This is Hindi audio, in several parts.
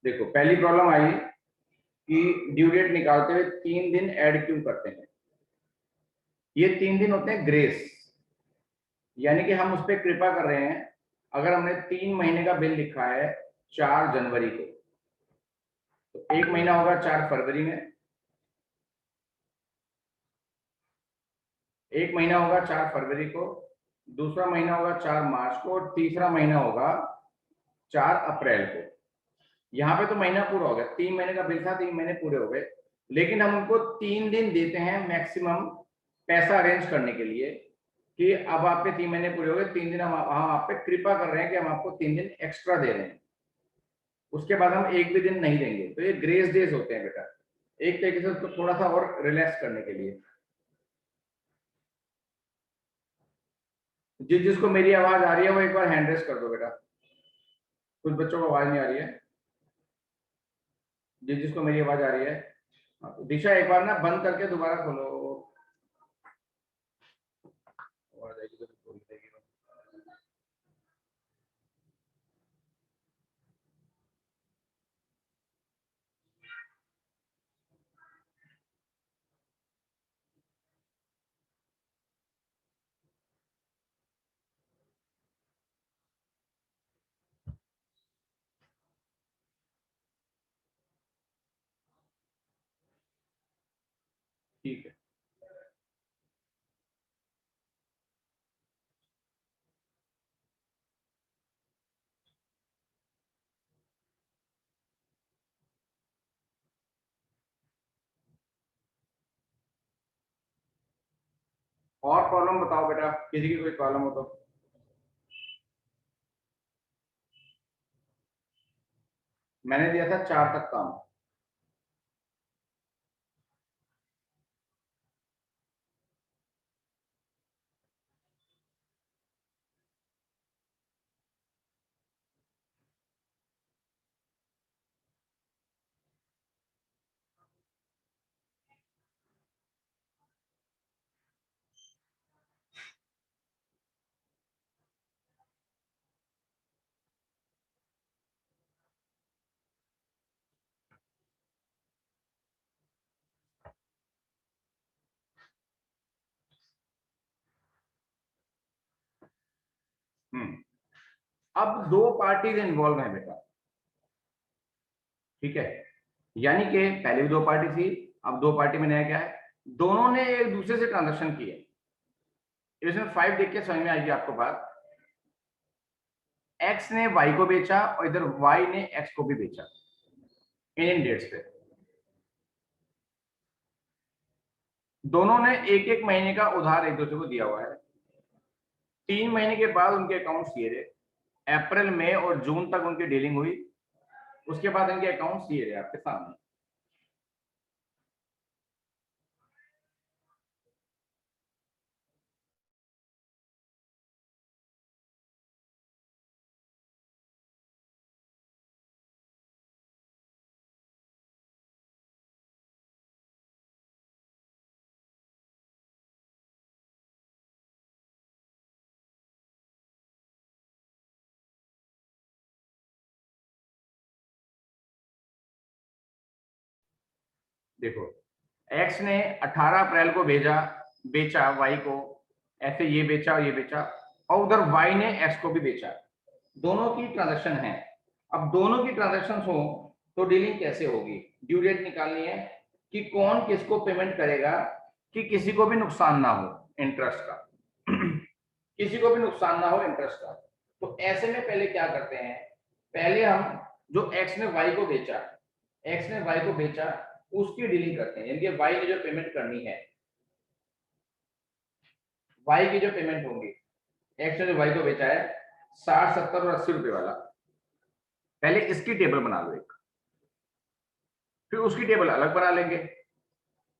देखो पहली प्रॉब्लम आई कि ड्यू डेट निकालते हुए 3 दिन ऐड क्यों करते हैं। ये 3 दिन होते हैं ग्रेस, यानी कि हम उस पर कृपा कर रहे हैं। अगर हमने 3 महीने का बिल लिखा है 4 जनवरी को, तो एक महीना होगा 4 फरवरी में, एक महीना होगा 4 फरवरी को, दूसरा महीना होगा 4 मार्च को, और तीसरा महीना होगा 4 अप्रैल को। यहाँ पे तो महीना पूरा हो गया, 3 महीने का बिल था, 3 महीने पूरे हो गए। लेकिन हम उनको 3 दिन देते हैं मैक्सिमम पैसा अरेंज करने के लिए कि अब आपके 3 महीने पूरे हो गए, 3 दिन हम आप पे कृपा कर रहे हैं कि हम आपको 3 दिन एक्स्ट्रा दे रहे हैं। उसके बाद हम एक भी दिन नहीं देंगे। तो ये ग्रेस डेज होते हैं बेटा, एक तरीके से उसको थोड़ा सा और रिलैक्स करने के लिए। जिसको मेरी आवाज आ रही है वो एक बार हैंड रेस कर दो बेटा। कुछ बच्चों को आवाज नहीं आ रही है, जिसको मेरी आवाज आ रही है। हाँ, तो दिशा एक बार ना बंद करके दोबारा खोलो, आवाज आएगी तो खोल देगी। ठीक है। और प्रॉब्लम बताओ बेटा, किसी की कोई प्रॉब्लम हो तो। मैंने दिया था 4 तक काम। अब 2 पार्टीज इन्वॉल्व है बेटा, ठीक है। यानी कि पहले भी 2 पार्टी थी, अब 2 पार्टी में नया क्या है, दोनों ने एक दूसरे से ट्रांजेक्शन किए। इसमें 5 देख के समझ में आएगी आपको बात। एक्स ने वाई को बेचा और इधर वाई ने एक्स को भी बेचा इन डेट्स पे। दोनों ने एक एक महीने का उधार एक दूसरे को दिया हुआ है। 3 महीने के बाद उनके अकाउंट्स ये रहे, अप्रैल मई और जून तक उनकी डीलिंग हुई। उसके बाद इनके अकाउंट्स ये रहे आपके सामने। देखो, एक्स ने 18 अप्रैल को बेचा वाई को, ऐसे ये बेचा और ये बेचा, और उधर वाई ने एक्स को भी बेचा। दोनों की ट्रांजेक्शन है। अब दोनों की ट्रांजेक्शन हो तो डीलिंग कैसे होगी, ड्यू डेट निकालनी है कि कौन किसको पेमेंट करेगा कि किसी को भी नुकसान ना हो इंटरेस्ट का किसी को भी नुकसान ना हो इंटरेस्ट का। तो ऐसे में पहले क्या करते हैं, पहले हम जो एक्स ने वाई को बेचा, एक्स ने वाई को बेचा, उसकी डीलिंग करते हैं। यानी कि वाई की जो पेमेंट करनी है, वाई की जो पेमेंट होगी, एक्स ने जो वाई को बेचा है 60, 70 और 80 रुपए वाला, पहले इसकी टेबल बना लो एक, फिर उसकी टेबल अलग बना लेंगे,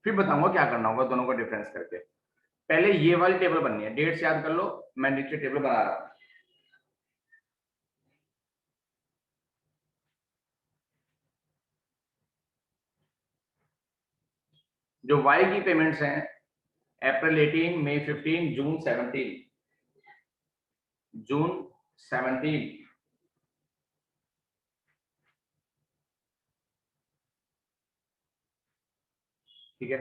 फिर बताऊंगा क्या करना होगा दोनों को डिफरेंस करके। पहले ये वाली टेबल बननी है, डेट्स याद कर लो, मैं नीचे टेबल बना रहा हूं। जो वाई की पेमेंट्स हैं, अप्रैल 18, मई 15, जून 17, जून 17, ठीक है।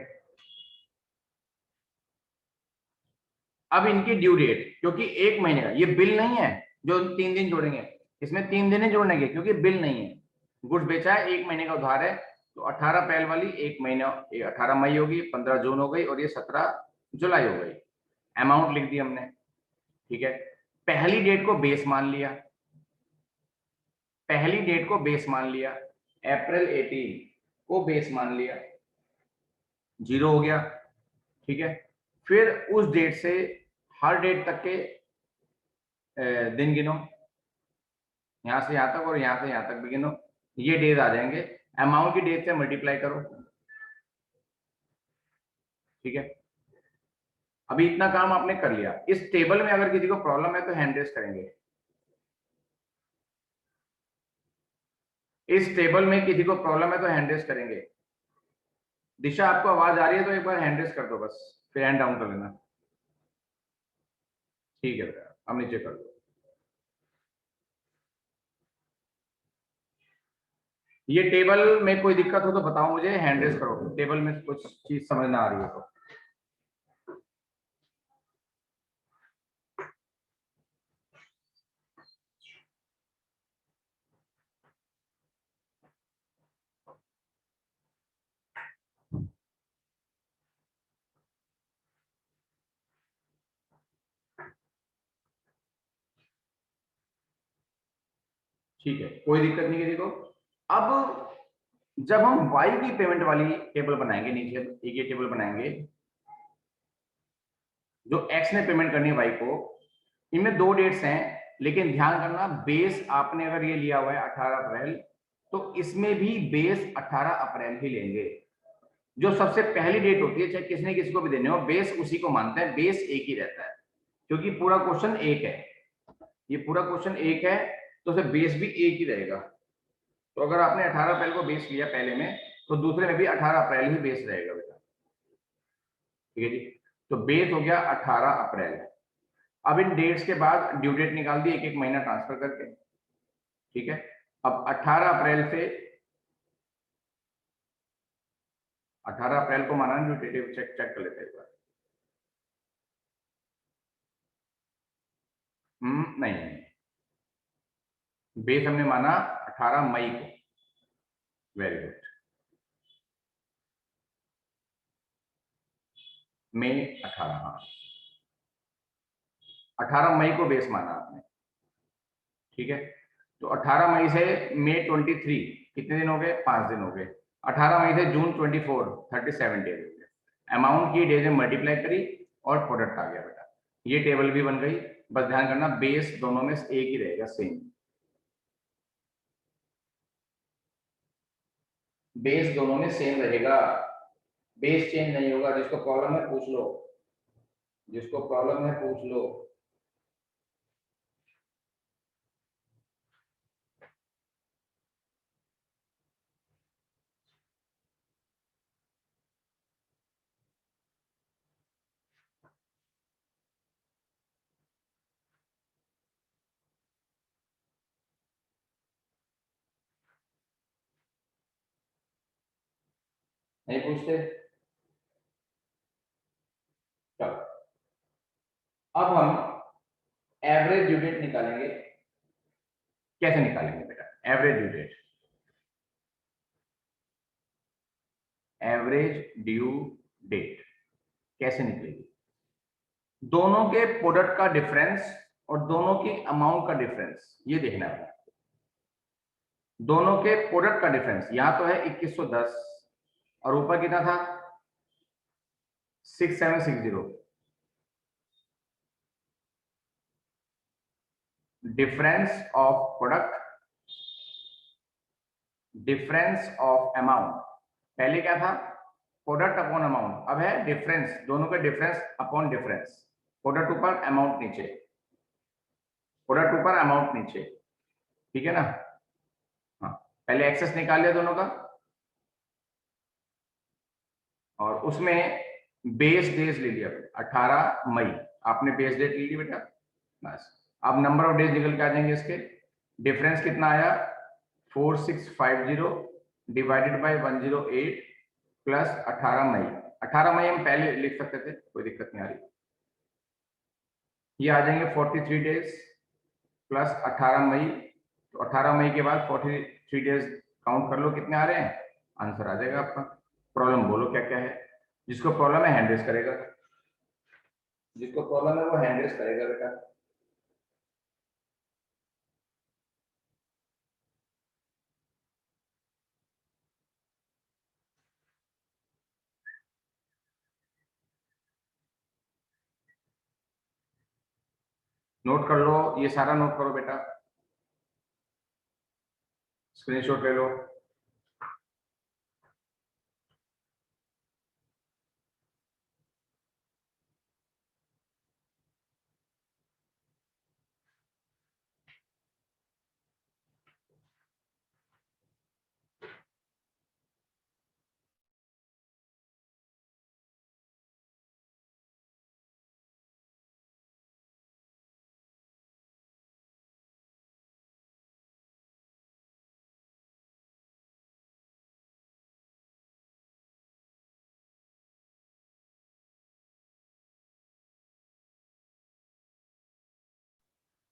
अब इनकी ड्यू डेट, क्योंकि एक महीने का ये बिल नहीं है जो 3 दिन जोड़ेंगे, इसमें 3 दिन ही जोड़ने के, क्योंकि बिल नहीं है, गुड्स बेचा है, 1 महीने का उधार है, तो 18 अप्रैल वाली 1 महीना, 18 मई होगी, 15 जून हो गई, और ये 17 जुलाई हो गई। अमाउंट लिख दी हमने, ठीक है। पहली डेट को बेस मान लिया, पहली डेट को बेस मान लिया, अप्रैल 18 को बेस मान लिया, 0 हो गया, ठीक है। फिर उस डेट से हर डेट तक के दिन गिनो, यहां से यहां तक और यहां से यहां तक भी गिनो, ये डेज आ जाएंगे, अमाउंट की डेट से मल्टीप्लाई करो, ठीक है। अभी इतना काम आपने कर लिया। इस टेबल में अगर किसी को प्रॉब्लम है तो हैंड रेस करेंगे, इस टेबल में किसी को प्रॉब्लम है तो हैंड रेस करेंगे। दिशा आपको आवाज आ रही है तो एक बार हैंड रेस कर दो बस, फिर हैंड डाउन कर लेना, ठीक है बेटा, अब नीचे कर दो। ये टेबल में कोई दिक्कत हो तो बताओ मुझे, हैंड रेस करो, टेबल में कुछ चीज समझ ना आ रही है तो। ठीक है, कोई दिक्कत नहीं किसी को। अब जब हम y की पेमेंट वाली टेबल बनाएंगे, नीचे एक ये टेबल बनाएंगे, जो x ने पेमेंट करनी है y को, इनमें 2 डेट्स हैं, लेकिन ध्यान करना बेस आपने अगर ये लिया हुआ है 18 अप्रैल, तो इसमें भी बेस 18 अप्रैल ही लेंगे। जो सबसे पहली डेट होती है, चाहे किसने किसी को भी देने हो, बेस उसी को मानते हैं, बेस एक ही रहता है, क्योंकि पूरा क्वेश्चन एक है, ये पूरा क्वेश्चन एक है, तो उसे बेस भी एक ही रहेगा। तो अगर आपने 18 अप्रैल को बेस लिया पहले में, तो दूसरे में भी 18 अप्रैल ही बेस रहेगा बेटा, ठीक है जी। तो बेस हो गया 18 अप्रैल। अब इन डेट्स के बाद ड्यू डेट निकाल दी, एक एक महीना ट्रांसफर करके, ठीक है। अब 18 अप्रैल से 18 अप्रैल को माना ड्यू डेट, चेक कर लेते हैं। नहीं नहीं, बेस हमने माना 18 मई को, वेरी गुड, मई 18, हाँ 18 मई को बेस माना आपने, ठीक है। तो 18 मई से मई 23, कितने दिन हो गए, 5 दिन हो गए। 18 मई से जून 24, 37 डेज हो गए। अमाउंट की डेज में मल्टीप्लाई करी और प्रोडक्ट आ गया बेटा, ये टेबल भी बन गई। बस ध्यान करना बेस दोनों में से एक ही रहेगा, सेम बेस दोनों में सेम रहेगा, बेस चेंज नहीं होगा। जिसको प्रॉब्लम है पूछ लो, जिसको प्रॉब्लम है पूछ लो। नहीं पूछते, चलो अब हम एवरेज ड्यू डेट निकालेंगे। कैसे निकालेंगे बेटा average due date? Average due date कैसे निकलेगी? दोनों के प्रोडक्ट का डिफरेंस और दोनों की अमाउंट का डिफरेंस, ये देखना है। दोनों के प्रोडक्ट का डिफरेंस यहां तो है 2110, और ऊपर कितना था 6760। Difference of product, difference of amount, पहले क्या था प्रोडक्ट अपॉन अमाउंट, अब है डिफरेंस, दोनों का डिफरेंस अपॉन डिफरेंस। प्रोडक्ट ऊपर अमाउंट नीचे, प्रोडक्ट ऊपर अमाउंट नीचे, ठीक है ना। हाँ, पहले एक्सेस निकाल लिया दोनों का, और उसमें बेस डेज ले लिया 18 मई, आपने बेस डेट ले ली बेटा, बस। अब नंबर ऑफ डेज निकल के आ जाएंगे इसके। डिफरेंस कितना आया 4650 डिवाइडेड बाय 108 प्लस 18 मई, 18 मई हम पहले लिख सकते थे, कोई दिक्कत नहीं आ रही। ये आ जाएंगे 43 डेज प्लस 18 मई, तो 18 मई के बाद 43 डेज काउंट कर लो कितने आ रहे हैं, आंसर आ जाएगा आपका। प्रॉब्लम बोलो क्या क्या है, जिसको प्रॉब्लम है हैंड रेस करेगा, जिसको प्रॉब्लम है वो हैंड रेस करेगा बेटा। नोट कर लो, ये सारा नोट करो बेटा, स्क्रीनशॉट ले लो।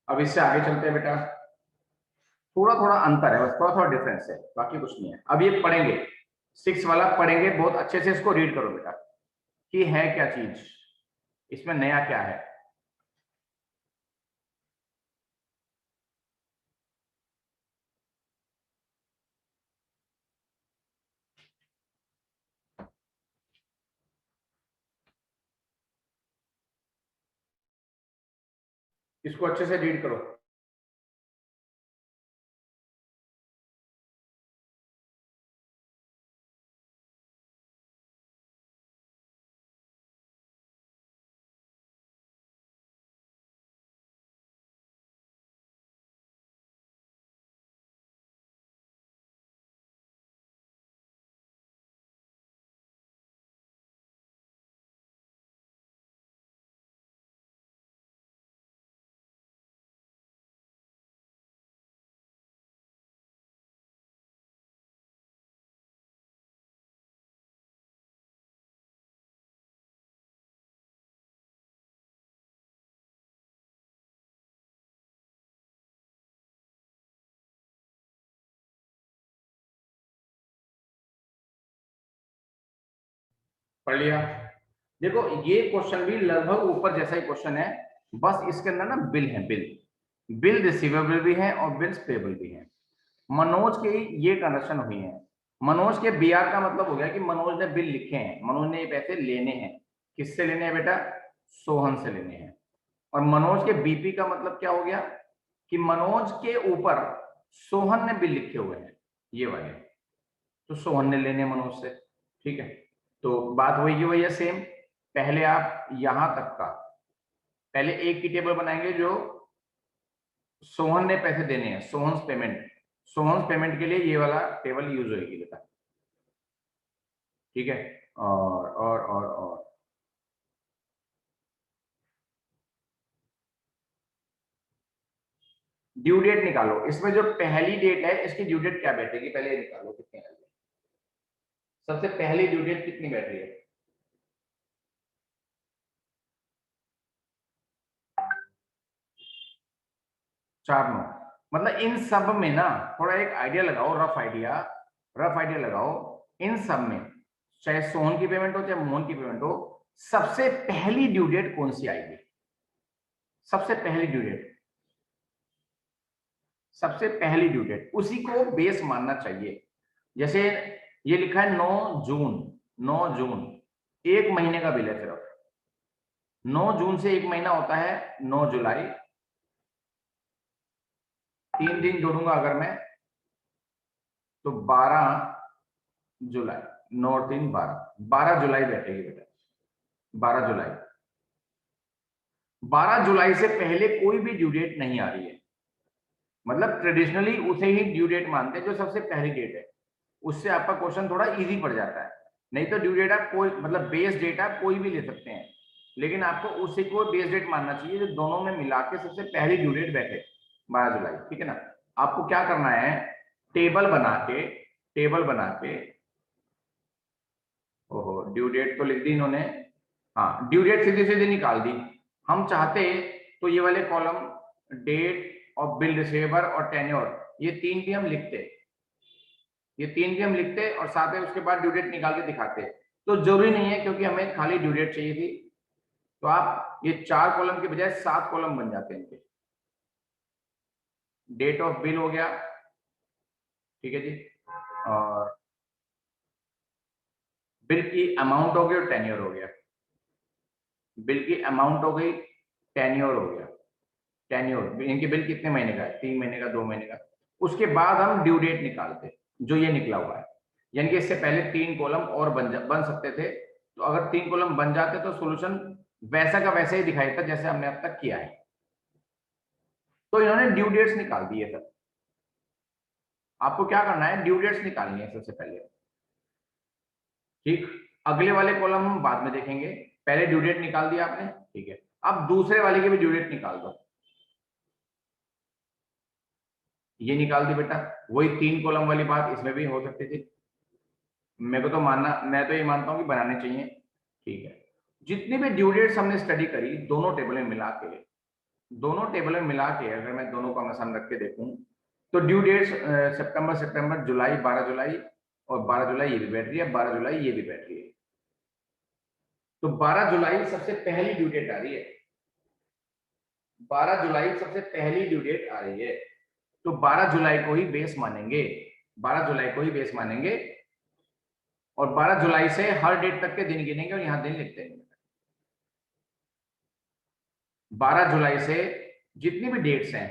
अब इससे आगे चलते हैं बेटा, थोड़ा थोड़ा अंतर है, बस थोड़ा थोड़ा डिफरेंस है, बाकी कुछ नहीं है। अब ये पढ़ेंगे, 6 वाला पढ़ेंगे, बहुत अच्छे से इसको रीड करो बेटा कि है क्या चीज, इसमें नया क्या है। इसको अच्छे से रीड करो। पढ़ लिया? देखो ये क्वेश्चन भी लगभग ऊपर जैसा ही क्वेश्चन है, बस इसके अंदर ना बिल है, बिल, बिल रिसीवेबल भी है और बिल्स पेबल भी है। मनोज के ये ट्रांजेक्शन हुई है, मनोज के बीआर का मतलब हो गया कि मनोज ने बिल लिखे हैं, मनोज ने ये पैसे लेने हैं। किससे लेने हैं बेटा? सोहन से लेने हैं। और मनोज के बीपी का मतलब क्या हो गया कि मनोज के ऊपर सोहन ने बिल लिखे हुए हैं, ये वाले, तो सोहन ने लेने मनोज से। ठीक है, तो बात वही की वही है सेम। पहले आप यहां तक का, पहले एक की टेबल बनाएंगे जो सोहन ने पैसे देने हैं, सोहन पेमेंट, सोहन पेमेंट के लिए ये वाला टेबल यूज होगी बेटा। ठीक है, और ड्यू डेट निकालो, इसमें जो पहली डेट है इसकी ड्यू डेट क्या बैठेगी, पहले ये निकालो कितनी है। सबसे पहली ड्यू डेट कितनी बैठ रही है? 4/9। मतलब इन सब में ना थोड़ा एक आइडिया लगाओ, रफ आइडिया, रफ आइडिया लगाओ। इन सब में चाहे सोहन की पेमेंट हो चाहे मोहन की पेमेंट हो, सबसे पहली ड्यू डेट कौन सी आएगी? सबसे पहली ड्यू डेट, सबसे पहली ड्यू डेट उसी को बेस मानना चाहिए। जैसे ये लिखा है 9 जून, 9 जून एक महीने का बिल है सिर्फ। 9 जून से एक महीना होता है 9 जुलाई, 3 दिन जोड़ूंगा अगर मैं तो 12 जुलाई, 9 और 3 12, 12 जुलाई बैठेगी बेटा, 12 जुलाई। 12 जुलाई से पहले कोई भी ड्यू डेट नहीं आ रही है, मतलब ट्रेडिशनली उसे ही ड्यू डेट मानते हैं जो सबसे पहली डेट है। उससे आपका क्वेश्चन थोड़ा इजी पड़ जाता है। नहीं तो ड्यू डेट आप कोई, मतलब बेस डेट आप कोई भी ले सकते हैं, लेकिन आपको उसी को बेस डेट मानना चाहिए जो दोनों में मिला के सबसे पहली ड्यू डेट बैठे, 12 जुलाई। ठीक है ना? आपको क्या करना है, टेबल बना के, टेबल बना के ओहो, ड्यू डेट तो लिख दी इन्होंने। हाँ, ड्यू डेट सीधी सीधी निकाल दी। हम चाहते तो ये वाले कॉलम, डेट और बिल रिसीवर और टेन्योर, ये तीन भी हम लिखते, ये तीन भी हम लिखते और साथ में उसके बाद ड्यू डेट निकाल के दिखाते। तो जरूरी नहीं है, क्योंकि हमें खाली ड्यू डेट चाहिए थी, तो आप ये 4 कॉलम के बजाय 7 कॉलम बन जाते हैं इनके। डेट ऑफ बिल हो गया, ठीक है जी, और बिल की अमाउंट हो गई और टेन्योर हो गया। बिल की अमाउंट हो गई, टेन्योर हो गया। टेन्योर, इनके बिल कितने महीने का है, 3 महीने का, 2 महीने का। उसके बाद हम ड्यू डेट निकालते, जो ये निकला हुआ है। यानी कि इससे पहले 3 कॉलम और बन सकते थे, तो अगर 3 कॉलम बन जाते तो सोल्यूशन वैसा का वैसा ही दिखाई देता जैसे हमने अब तक किया है। तो इन्होंने ड्यू डेट्स निकाल दिए सर। आपको क्या करना है, ड्यू डेट्स निकालनी है सबसे पहले, ठीक। अगले वाले कॉलम हम बाद में देखेंगे, पहले ड्यू डेट निकाल दिया आपने, ठीक है। अब दूसरे वाले की भी ड्यू डेट निकाल दो। ये निकाल दी बेटा, वही 3 कॉलम वाली बात इसमें भी हो सकती थी। मेरे को तो मानना, मैं तो ये मानता हूं कि बनाने चाहिए, ठीक है। जितनी भी ड्यू डेट्स हमने स्टडी करी, दोनों टेबल में मिला के, दोनों टेबल में मिला के अगर मैं दोनों को सामने रख के देखूं, तो ड्यू डेट्स सितंबर, सितंबर, जुलाई, 12 जुलाई, और 12 जुलाई ये भी बैठ रही है, 12 जुलाई ये भी बैठ रही है। तो 12 जुलाई सबसे पहली ड्यू डेट आ रही है, 12 जुलाई सबसे पहली ड्यू डेट आ रही है। तो 12 जुलाई को ही बेस मानेंगे, 12 जुलाई को ही बेस मानेंगे, और 12 जुलाई से हर डेट तक के दिन गिनेंगे और यहां दिन लिखते हैं। 12 जुलाई से जितनी भी डेट्स हैं,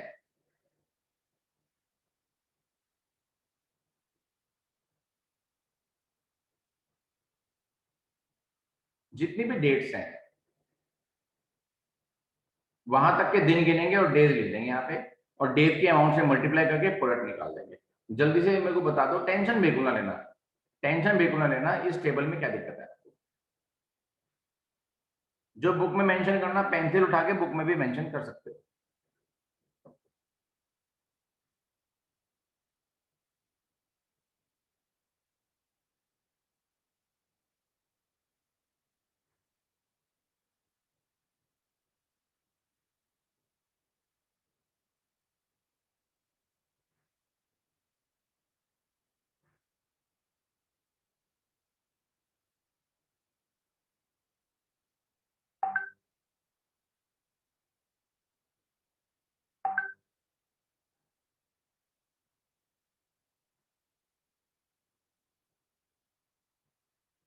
जितनी भी डेट्स हैं, वहां तक के दिन गिनेंगे और डेज लिख देंगे यहाँ पे, और डेज के अमाउंट से मल्टीप्लाई करके प्रोडक्ट निकाल देंगे। जल्दी से मेरे को बता दो, टेंशन बिल्कुल ना लेना, टेंशन बिल्कुल ना लेना, इस टेबल में क्या दिक्कत है। जो बुक में मेंशन करना, पेंसिल उठा के बुक में भी मेंशन कर सकते हो।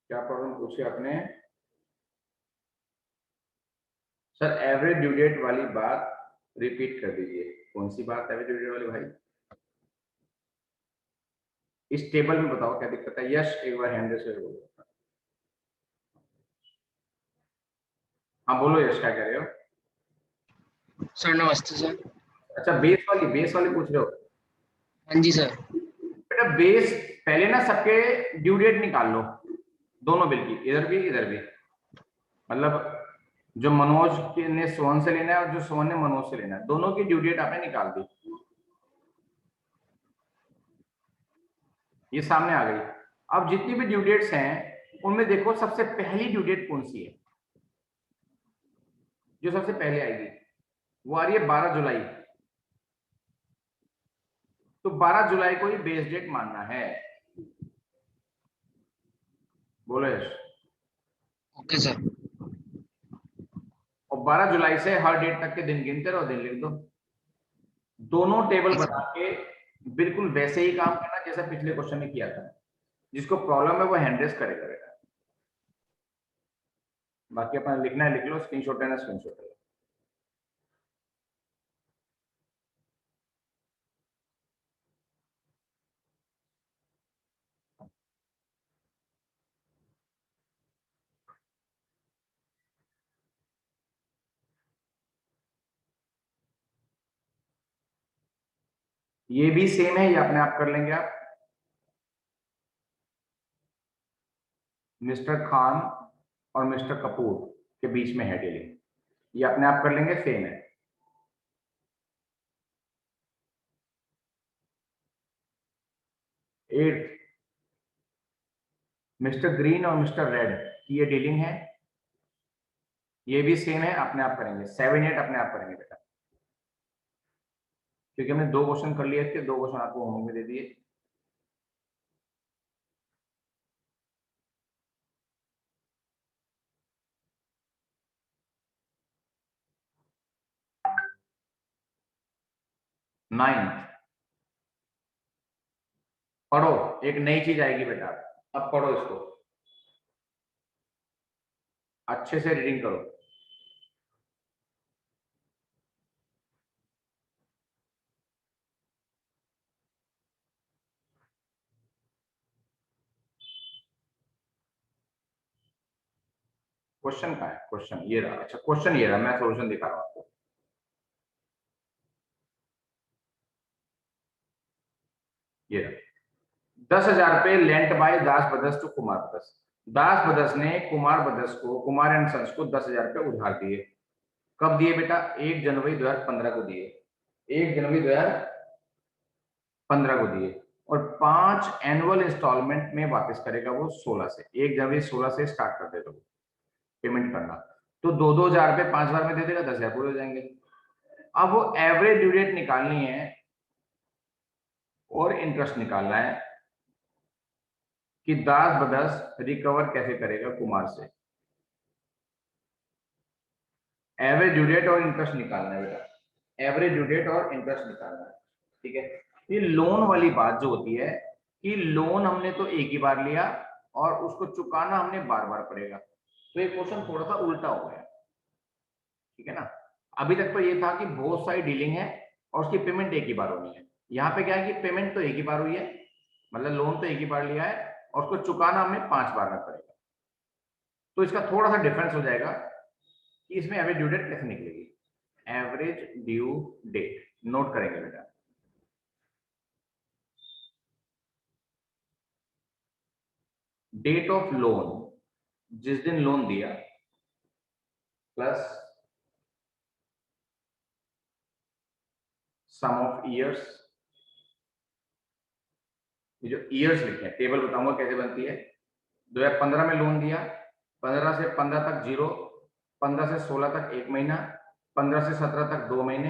क्या प्रॉब्लम पूछी आपने सर? एवरेज ड्यू डेट वाली बात रिपीट कर दीजिए। कौन सी बात एवरेज ड्यू डेट वाली भाई? इस टेबल में बताओ क्या दिक्कत है। यश, एक बार हैंड रेस करके बोलो। हाँ बोलो यश, क्या कह रहे हो? सर नमस्ते सर। अच्छा, बेस वाली पूछ रहे हो? हाँ जी सर। बेटा बेस, पहले ना सबके ड्यू डेट निकाल लो, दोनों बिल की, इधर भी इधर भी। मतलब जो मनोज ने सोहन से लेना है और जो सोहन ने मनोज से लेना है, दोनों की ड्यू डेट आपने निकाल दी, ये सामने आ गई। अब जितनी भी ड्यू डेट्स हैं उनमें देखो सबसे पहली ड्यू डेट कौन सी है, जो सबसे पहले आएगी वो आ रही है 12 जुलाई। तो 12 जुलाई को ही बेस डेट मानना है। बोलो यश। Okay sir. और 12 जुलाई से हर डेट तक के दिन गिनते रहो, दिन लिख दो। दोनों टेबल ओके बना सर। के बिल्कुल वैसे ही काम करना जैसा पिछले क्वेश्चन में किया था। जिसको प्रॉब्लम है वो हैंड रेस करेगा। बाकी अपना लिखना है लिख लो, स्क्रीनशॉट लेना स्क्रीनशॉट लेना। ये भी सेम है, ये अपने आप कर लेंगे आप। मिस्टर खान और मिस्टर कपूर के बीच में है डीलिंग, ये अपने आप कर लेंगे, सेम है। एट, मिस्टर ग्रीन और मिस्टर रेड की ये डीलिंग है, ये भी सेम है, अपने आप करेंगे 7 8 अपने आप करेंगे बेटा, क्योंकि हमने 2 क्वेश्चन कर लिए थे, 2 क्वेश्चन आपको होमवर्क में दे दिए। नाइन्थ, पढ़ो, एक नई चीज आएगी बेटा, अब पढ़ो इसको, अच्छे से रीडिंग करो। क्वेश्चन का है, क्वेश्चन ये रहा, अच्छा क्वेश्चन ये रहा, मैं सॉल्यूशन दिखा रहा हूं आपको। ये रहा, 10,000 रुपए lent by Das brothers to Kumar brothers. Das brothers ने कुमार ब्रदर्स को, कुमार एंड सन्स को 10,000 रुपए उधार दिए। कब दिए बेटा? 1 जनवरी 2015 को दिए, 1 जनवरी 2015 को दिए, और 5 एनुअल इंस्टॉलमेंट में वापस करेगा वो 16 से, 1 जनवरी 16 से स्टार्ट कर देगा वो पेमेंट करना। तो 2-2 हजार रुपए 5 बार में दे देगा, 10,000 पूरे हो जाएंगे। अब वो एवरेज ड्यू डेट निकालनी है और इंटरेस्ट निकालना है कि दास ब्रदर्स रिकवर कैसे करेगा कुमार से। एवरेज ड्यू डेट और इंटरेस्ट निकालना है बेटा, एवरेज ड्यू डेट और इंटरेस्ट निकालना है, ठीक है। ये लोन वाली बात जो होती है कि लोन हमने तो एक ही बार लिया और उसको चुकाना हमने बार बार पड़ेगा, तो ये क्वेश्चन थोड़ा सा उल्टा हो गया, ठीक है ना। अभी तक तो ये था कि बहुत सारी डीलिंग है और उसकी पेमेंट एक ही बार होनी है। यहाँ पे क्या है कि पेमेंट तो एक ही बार हुई है, मतलब लोन तो एक ही बार लिया है और उसको चुकाना हमें 5 बार में पड़ेगा। तो इसका थोड़ा सा डिफरेंस हो जाएगा कि इसमें एवरेज ड्यू डेट कैसे निकलेगी। एवरेज ड्यू डेट नोट करेंगे बेटा, डेट ऑफ लोन, जिस दिन लोन दिया, प्लस सम ऑफ ईयर्स। ये जो ईयर्स लिखे हैं, टेबल बताऊंगा कैसे बनती है। 2015 में लोन दिया, 15 से 15 तक 0, 15 से 16 तक 1 महीना, 15 से 17 तक 2 महीने,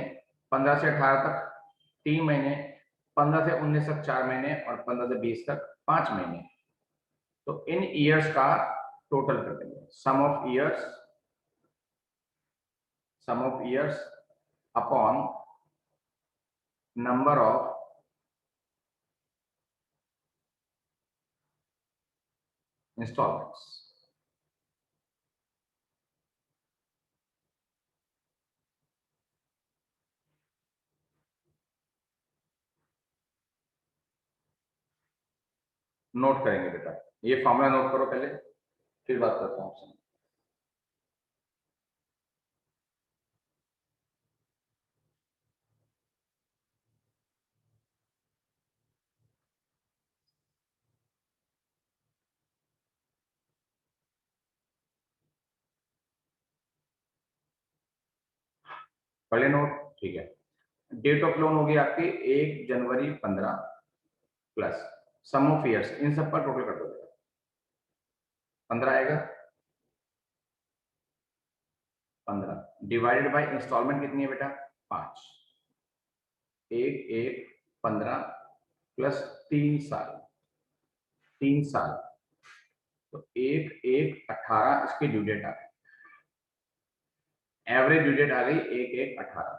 15 से 18 तक 3 महीने, 15 से 19 तक 4 महीने और 15 से 20 तक 5 महीने। तो इन ईयर्स का टोटल कर देंगे, sum of years, sum of years upon number of instalments. Note करेंगे बेटा, ये फॉर्मूला नोट करो पहले, फिर बात करता हूं आपसे। पहले नोट, ठीक है। डेट ऑफ लोन होगी आपकी 1 जनवरी 15 प्लस सम ऑफ ईयर्स, इन सब का टोटल कर दो, 15 आएगा। 15 डिवाइडेड बाय इंस्टॉलमेंट कितनी है बेटा? 5, 1 1 15 प्लस 3 साल, 3 साल, तो 1 1 18 इसकी ड्यू डेट आ गई, एवरेज ड्यू डेट आ गई 1 1 18,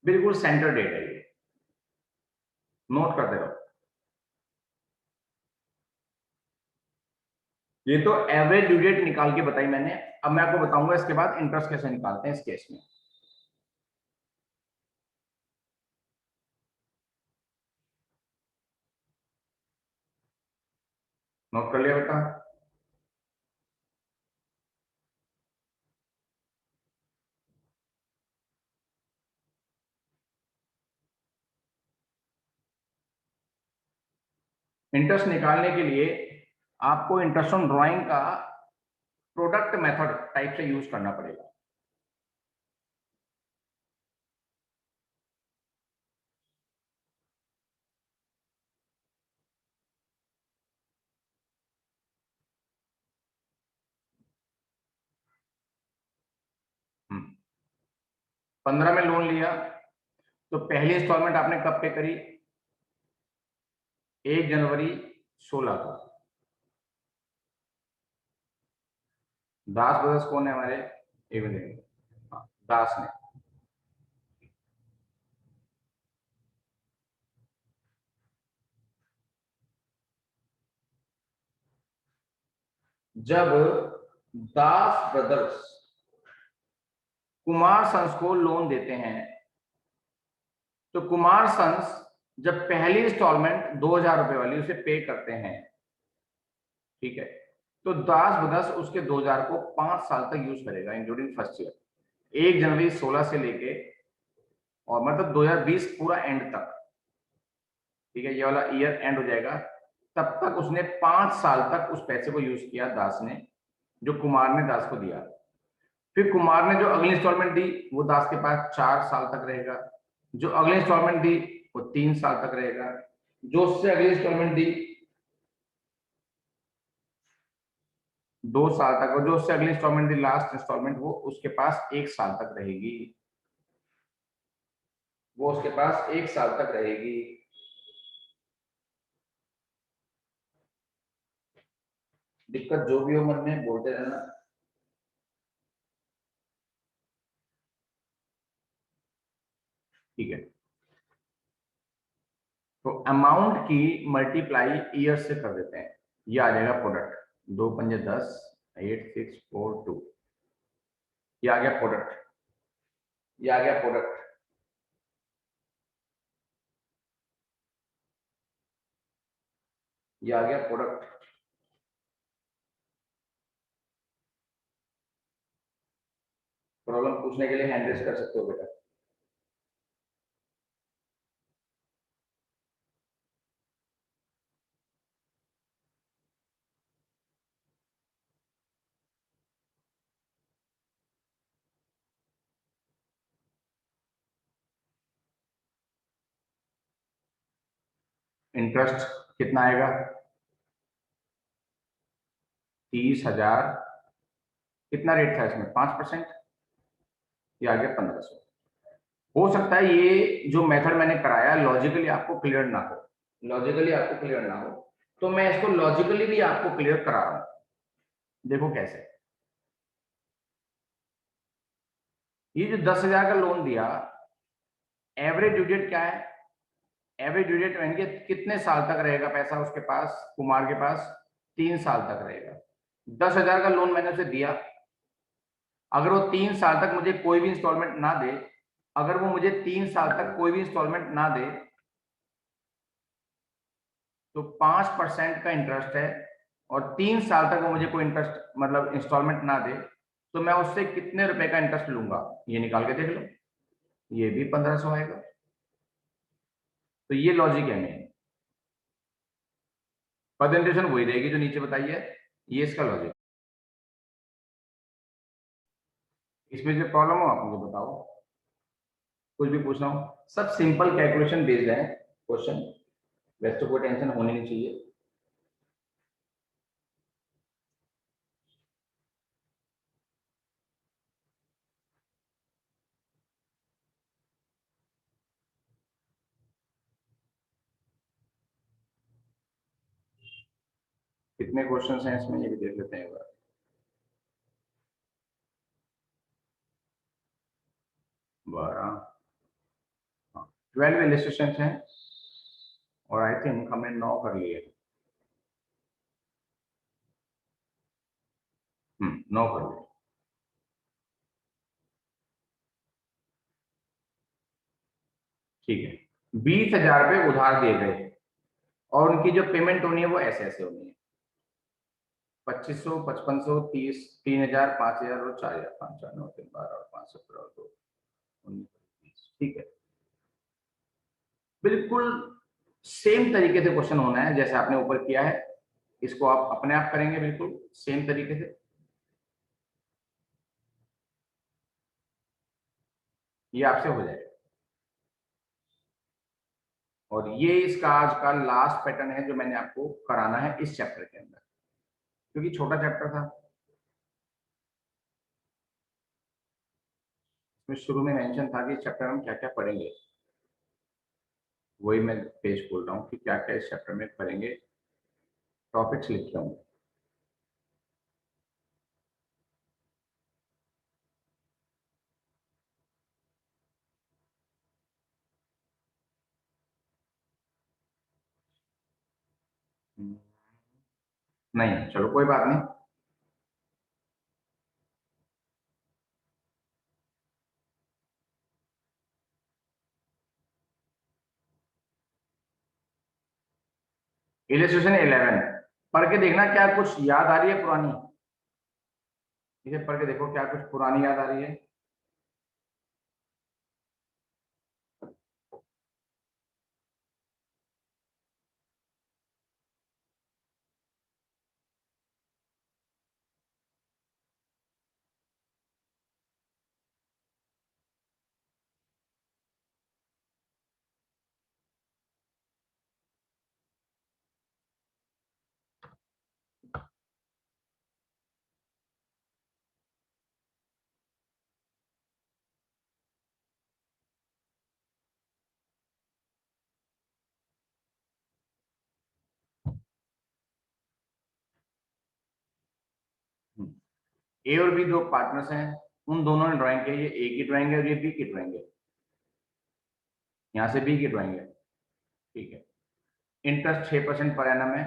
बिल्कुल सेंटर डेट है ये, नोट करते रहो। ये तो एवरेज ड्यू डेट निकाल के बताई मैंने, अब मैं आपको बताऊंगा इसके बाद इंटरेस्ट कैसे निकालते हैं इस केस में। नोट कर लिया बेटा? इंटरेस्ट निकालने के लिए आपको इंटरेस्ट ऑन ड्राइंग का प्रोडक्ट मेथड टाइप से यूज करना पड़ेगा। 15 में लोन लिया तो पहली इंस्टॉलमेंट आपने कब पे करी? 1 जनवरी 16 को। दास ब्रदर्स कौन है हमारे? एक मिनट, हाँ, दास ने। जब दास ब्रदर्स कुमार सन्स को लोन देते हैं तो कुमार सन्स जब पहली इंस्टॉलमेंट 2000 रुपए वाली उसे पे करते हैं, ठीक है, तो दास ब्रदर्स उसके 2000 को 5 साल तक यूज करेगा इंक्लूडिंग फर्स्ट ईयर, 1 जनवरी 16 से लेके और मतलब 2020 पूरा एंड तक, ठीक है, ये वाला ईयर एंड हो जाएगा, तब तक उसने 5 साल तक उस पैसे को यूज किया दास ने, जो कुमार ने दास को दिया। फिर कुमार ने जो अगली इंस्टॉलमेंट दी वो दास के पास 4 साल तक रहेगा, जो अगली इंस्टॉलमेंट दी वो 3 साल तक रहेगा, जो उससे अगली इंस्टॉलमेंट दी 2 साल तक, और जो उससे अगली इंस्टॉलमेंट दी लास्ट इंस्टॉलमेंट वो उसके पास 1 साल तक रहेगी, वो उसके पास 1 साल तक रहेगी। दिक्कत जो भी हो मन में बोलते रहना। ठीक है, तो अमाउंट की मल्टीप्लाई ईयर से कर देते हैं, ये आ जाएगा प्रोडक्ट, 2 पंजे 10, 8 6 4 2, ये आ गया प्रोडक्ट, ये आ गया प्रोडक्ट। ये आ गया प्रोडक्ट। प्रॉब्लम पूछने के लिए हैंड रेज कर सकते हो बेटा। इंटरेस्ट कितना आएगा? 30,000। कितना रेट था इसमें? 5%। ये आ गया 1500। हो सकता है ये जो मेथड मैंने कराया लॉजिकली आपको क्लियर ना हो, लॉजिकली आपको क्लियर ना हो, तो मैं इसको लॉजिकली भी आपको क्लियर करा रहा हूं। देखो कैसे, ये जो 10,000 का लोन दिया, एवरेज ड्यू डेट क्या है? एवरेज ड्यू डेट यानी कि कितने साल तक रहेगा पैसा उसके पास, कुमार के पास? 3 साल तक रहेगा। 10,000 का लोन मैंने उसे दिया, अगर वो 3 साल तक मुझे कोई भी इंस्टॉलमेंट ना दे, अगर वो मुझे 3 साल तक कोई भी इंस्टॉलमेंट ना दे तो 5% का इंटरेस्ट है, और 3 साल तक वो मुझे कोई इंटरेस्ट मतलब इंस्टॉलमेंट ना दे तो मैं उससे कितने रुपए का इंटरेस्ट लूंगा, ये निकाल के देख लो, ये भी 1500 आएगा। तो ये लॉजिक है मेन, प्रेजेंटेशन वही रहेगी जो नीचे बताई है, ये इसका लॉजिक। इसमें जो प्रॉब्लम हो आप मुझे बताओ, कुछ भी पूछना हो, सब सिंपल कैलकुलेशन बेस्ड है क्वेश्चन, वैसे तो कोई टेंशन होनी नहीं चाहिए। कितने क्वेश्चंस हैं इसमें ये भी देख लेते हैं एक बार। 12, 12 इलिस्ट्रेशन हैं और आई थिंक हमने 9 कर लिए। 9 कर लिए। ठीक है, 20,000 रुपये उधार दिए गए और उनकी जो पेमेंट होनी है वो ऐसे ऐसे होनी है, 2500, 5500, 30, 3,000, 5,000 और 4,000, 5, 4, 9, 3, 12 और 5, 17 और 2, 19, 20। ठीक है, बिल्कुल सेम तरीके से क्वेश्चन होना है जैसे आपने ऊपर किया है, इसको आप अपने आप करेंगे बिल्कुल सेम तरीके से, ये आपसे हो जाएगा। और ये इसका आज का लास्ट पैटर्न है जो मैंने आपको कराना है इस चैप्टर के अंदर, क्योंकि छोटा चैप्टर था। इसमें शुरू में मेंशन था कि चैप्टर में क्या क्या पढ़ेंगे, वही मैं पेज खोल रहा हूँ कि क्या क्या इस चैप्टर में पढ़ेंगे, टॉपिक्स लिखे होंगे। नहीं, चलो कोई बात नहीं। इलिस्ट्रेशन 11 पढ़ के देखना क्या कुछ याद आ रही है पुरानी, इसे पढ़ के देखो क्या कुछ पुरानी याद आ रही है। ए और बी दो पार्टनर्स हैं, उन दोनों ने ड्राइंग की, ये ए की ड्राइंग है और ये बी की ड्राइंग है, यहाँ से बी की ड्राइंग है, ठीक है। इंटरेस्ट 6% पर एनम है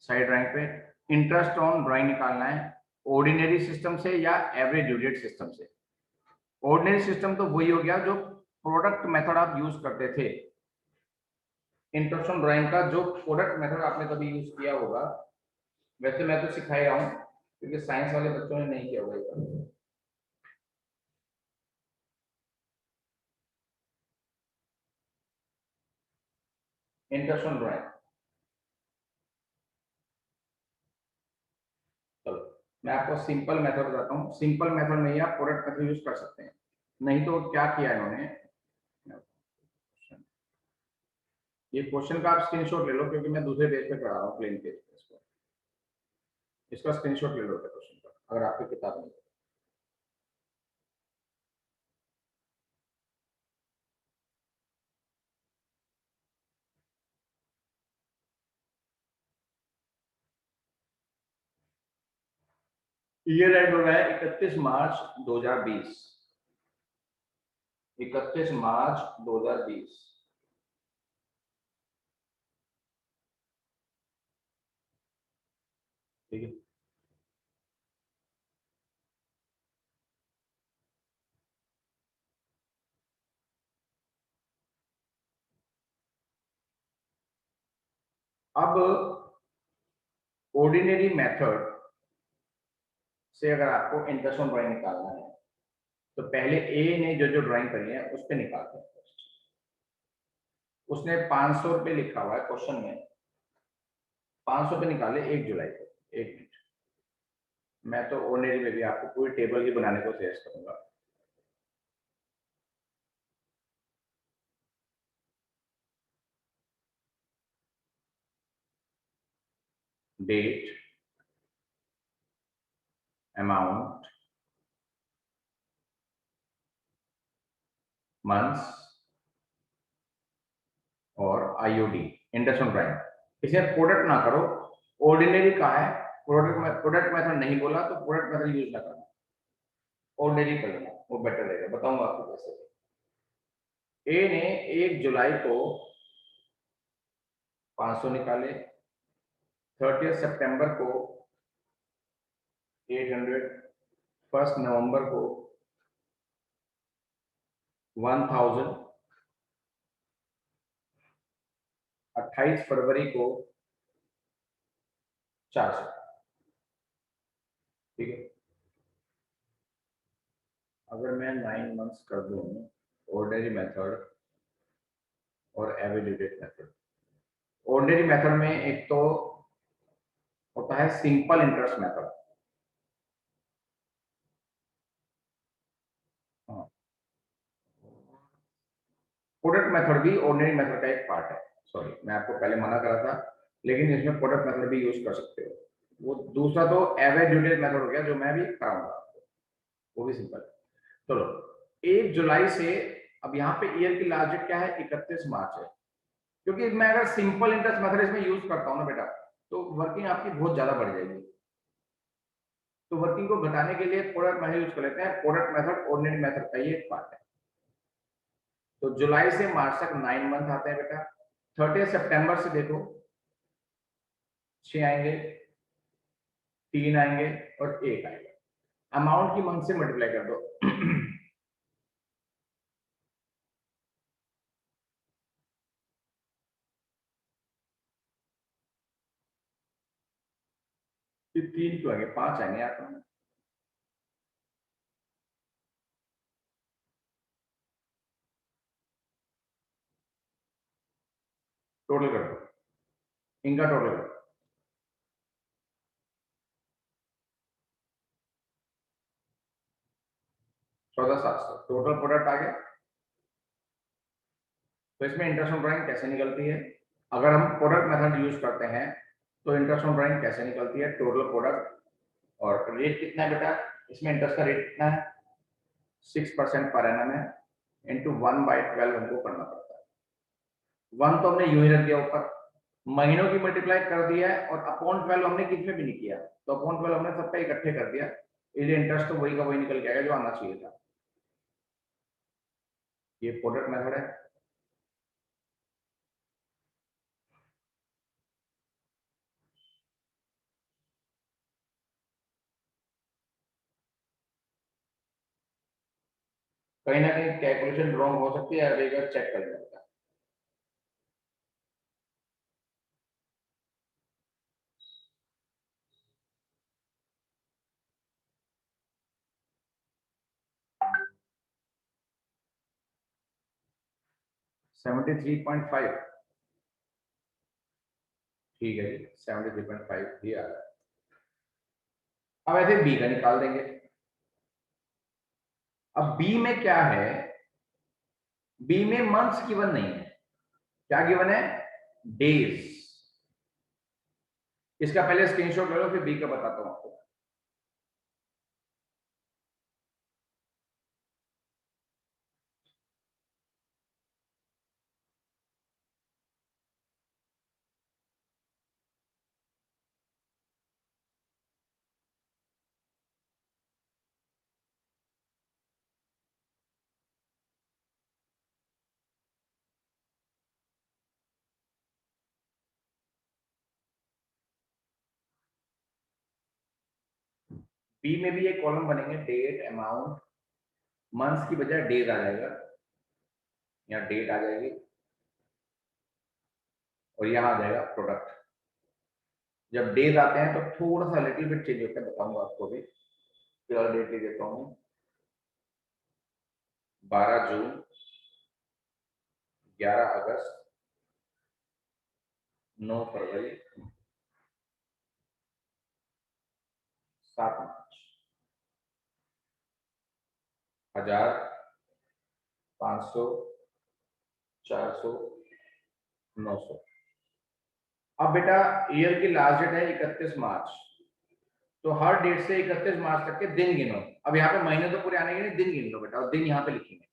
साइड ड्राइंग पे। इंटरेस्ट ऑन ड्राइंग निकालना है ऑर्डिनरी सिस्टम से या एवरेज ड्यू डेट सिस्टम से। ऑर्डिनरी सिस्टम तो वही हो गया जो प्रोडक्ट मेथड आप यूज करते थे। इंटरेस्ट ऑन ड्राइंग का जो प्रोडक्ट मेथड आपने कभी यूज किया होगा, वैसे मैं तो सिखा ही रहा हूँ क्योंकि साइंस वाले बच्चों ने नहीं किया होगा। इंटरेस्ट ऑन ड्राइंग, चलो मैं आपको सिंपल मेथड बताता हूँ। सिंपल मेथड में ही आप प्रोडक्ट मेथड यूज कर सकते हैं। नहीं तो क्या किया इन्होंने, ये क्वेश्चन का आप स्क्रीनशॉट ले लो क्योंकि मैं दूसरे पेज पे पढ़ा रहा हूँ, प्लेन पेज पे। इसका स्क्रीनशॉट ले लो क्वेश्चन का अगर आपकी किताब में। ईयर एंड हो रहा है 31 मार्च 2020, 31 मार्च 2020। ठीक है, अब ऑर्डिनरी मेथड से अगर आपको इंटरेस्ट ऑन ड्राइंग निकालना है तो पहले ए ने जो जो ड्राइंग करी है उस पर निकालते हैं। उसने 500 रुपये लिखा हुआ है क्वेश्चन में, 500 रुपये निकाले 1 जुलाई को। 1 मिनट, मैं तो ऑर्डिनरी में भी आपको पूरी टेबल ही बनाने को सजेस्ट करूंगा। डेट, अमाउंट, मंथ्स और आईओडी, इंटरेस्ट ऑन ड्राइंग। इसे प्रोडक्ट ना करो, ऑर्डिनरी का है, प्रोडक्ट मेथड नहीं बोला तो प्रोडक्ट मेथड यूज ना करना, ऑर्डिनरी कर लेना, वो बेटर रहेगा। बताऊंगा आपको कैसे। ए ने 1 जुलाई को 500 निकाले, 30 सितंबर को 800, 1 नवंबर को 1000, 28 फरवरी को 400। ठीक है, अगर मैं 9 मंथ्स कर दूं ऑर्डिनरी मेथड और एवरेज मेथड। ऑर्डिनरी मेथड में एक तो होता है simple interest method, product method भी ऑर्डिनरी मेथड का एक पार्ट है। सॉरी, मैं आपको पहले मना करा था, लेकिन इसमें प्रोडक्ट मेथड भी यूज कर सकते हो। वो दूसरा तो एवरेज ड्यू डेट मेथड हो गया जो मैं भी कराऊंगा आपको, वो भी सिंपल है। चलो, 1 जुलाई से, अब यहाँ पे ईयर की लास्ट डेट क्या है, 31 मार्च है। क्योंकि मैं अगर सिंपल इंटरेस्ट मेथड इसमें यूज करता हूँ ना बेटा, तो वर्किंग आपकी बहुत ज्यादा बढ़ जाएगी। तो वर्किंग को घटाने के लिए प्रोडक्ट मेथड यूज कर लेते हैं। प्रोडक्ट मेथड ऑर्डिनरी मेथड का ये एक पार्ट है। तो जुलाई से मार्च तक 9 मंथ आते हैं बेटा। 30 सितंबर से देखो 6 आएंगे, 3 आएंगे और 1 आएगा। अमाउंट की मंथ से मल्टीप्लाई कर दो। 3 क्यों आएंगे, 5 आएंगे यहाँ पर। टोटल कर दो, इनका टोटल कर दो। 14,700 टोटल प्रोडक्ट आ गया। तो इसमें इंटरेस्ट ऑन ड्राइंग कैसे निकलती है, अगर हम प्रोडक्ट मेथड यूज करते हैं तो इंटरेस्ट ऑन ड्राइंग कैसे निकलती है, टोटल प्रोडक्ट और रेट कितना है बेटा, इसमें इंटरेस्ट का रेट कितना है, 6% पर एनम है, इंटू 1/12 हमको करना पड़ता है। 1 तो हमने यूं ही रख दिया ऊपर, महीनों की मल्टीप्लाई कर दिया है, और अपॉन 12 हमने कितने भी नहीं किया, तो अपॉन 12 हमने सबका इकट्ठे कर दिया, इसलिए इंटरेस्ट तो वही का वही निकल के आएगा जो आना चाहिए था। ये प्रोडक्ट मेथड है। कहीं ना कहीं कैलकुलेशन रॉन्ग हो सकती है, अभी एक बार चेक कर लेता है। सेवेंटी थ्री पॉइंट फाइव ठीक है जी, 73.5 भी आ रहा है। अब ऐसे बी का निकाल देंगे। अब बी में क्या है, बी में मंथ्स गिवन नहीं है, क्या गिवन है, डेज। इसका पहले स्क्रीनशॉट ले लो, फिर बी का बताता हूं आपको। बी में भी एक कॉलम बनेंगे, डेट अमाउंट, मंथ्स की बजाय डेज आ जाएगा, या डेट आ जाएगी, और यहां आ जाएगा प्रोडक्ट। जब डेज आते हैं तो थोड़ा सा लिटिल बिट चेंज होता है, बताऊंगा आपको भी। फिलहाल डेट ले देता हूं, 12 जून, 11 अगस्त, 9 फरवरी, 7 मार्च। 1000, 500, 400, 900। अब बेटा ईयर की लास्ट डेट है 31 मार्च, तो हर डेट से 31 मार्च तक के दिन गिनो। अब यहाँ पे महीने तो पूरे आने के नहीं, दिन गिन लो बेटा, और दिन यहाँ पे लिखेंगे,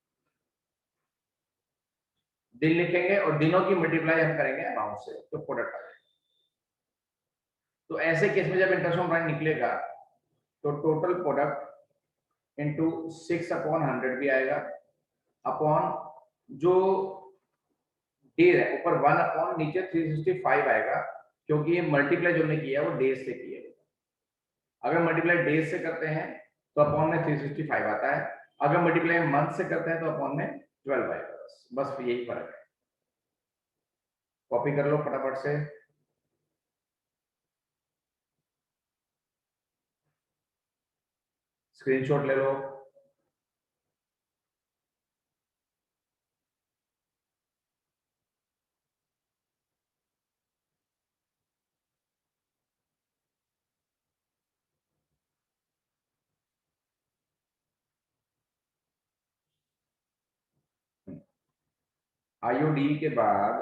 दिन लिखेंगे और दिनों की मल्टीप्लाई हम करेंगे अमाउंट से, तो प्रोडक्ट आ जाएगा। तो ऐसे केस में जब इंटरेस्ट ऑन ड्राइंग निकलेगा तो टोटल प्रोडक्ट इंटू 6/100 भी आएगा, अपॉन जो डेज है ऊपर 1 नीचे 365 आएगा, क्योंकि ये मल्टीप्लाई जो हमने किया है वो डेज से किया है। अगर मल्टीप्लाई डेज से करते हैं तो अपॉन में 365 आता है, अगर मल्टीप्लाई मंथ से करते हैं तो अपॉन में 12 आएगा। बस यही फर्क है। कॉपी कर लो फटाफट से। स्क्रीनशॉट ले लो। आईओडी के बाद,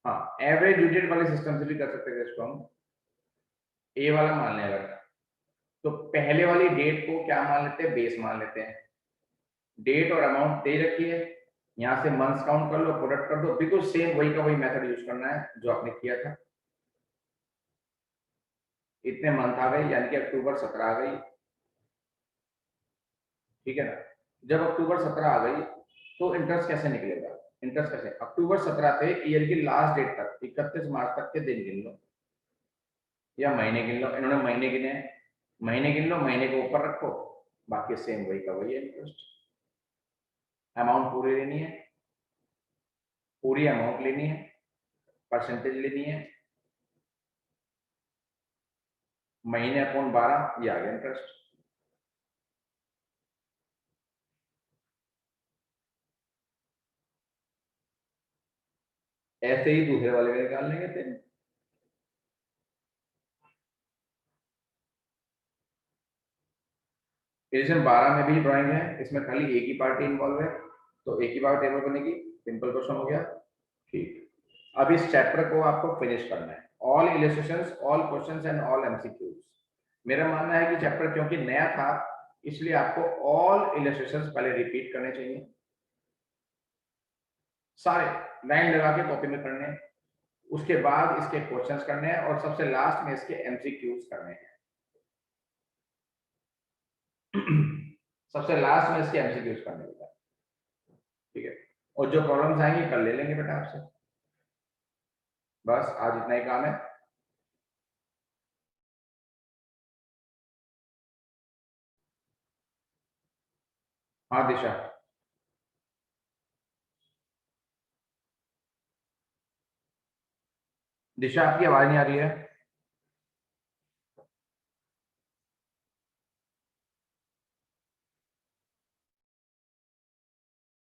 हाँ, एवरेज ड्यू डेट वाले सिस्टम से भी कर सकते हैं इसको हम। ए वाला मान लें अगर, तो पहले वाली डेट को क्या मान लेते हैं, बेस मान लेते हैं। डेट और अमाउंट दे रखी है, यहाँ से मंथ्स काउंट कर लो, प्रोडक्ट कर दो, बिल्कुल सेम वही का वही मेथड यूज करना है जो आपने किया था। इतने मंथ आ गई, यानी कि अक्टूबर 17 आ गई, ठीक है ना। जब अक्टूबर 17 आ गई तो इंटरेस्ट कैसे निकलेगा? इंटरेस्ट कैसे, अक्टूबर 17 से ईयर की लास्ट डेट तक 31 मार्च तक के दिन गिन लो या महीने गिन लो। इन्होंने महीने गिने, महीने गिन लो, महीने को ऊपर रखो, बाकी सेम वही का वही है इंटरेस्ट। अमाउंट पूरी लेनी है, पूरी अमाउंट लेनी है, परसेंटेज लेनी है, महीने अपॉन 12, ये आ गया इंटरेस्ट। ऐसे ही दूसरे वाले में निकाल लेंगे फिर। एडिशन 12 में भी ड्राइंग है, इसमें खाली एक ही पार्टी इन्वॉल्व है, तो एक ही बार टेबल बनेगी। सिंपल क्वेश्चन हो गया, ठीक। अब इस चैप्टर को आपको फिनिश करना है, all illustrations, all questions and all MCQs. मेरा मानना है कि चैप्टर क्योंकि नया था, इसलिए आपको ऑल इलस्ट्रेशंस पहले रिपीट करने चाहिए, सारे लाइन लगा के कॉपी में करने हैं, उसके बाद इसके क्वेश्चंस करने हैं और सबसे लास्ट में इसके एमसीक्यूज करने हैं। सबसे लास्ट में इसके एमसीक्यूज करने होगा, ठीक है। और जो प्रॉब्लम्स आएंगी कल ले लेंगे बेटा आपसे, बस आज इतना ही काम है। हाँ दिशा, दिशा आपकी आवाज नहीं आ रही है।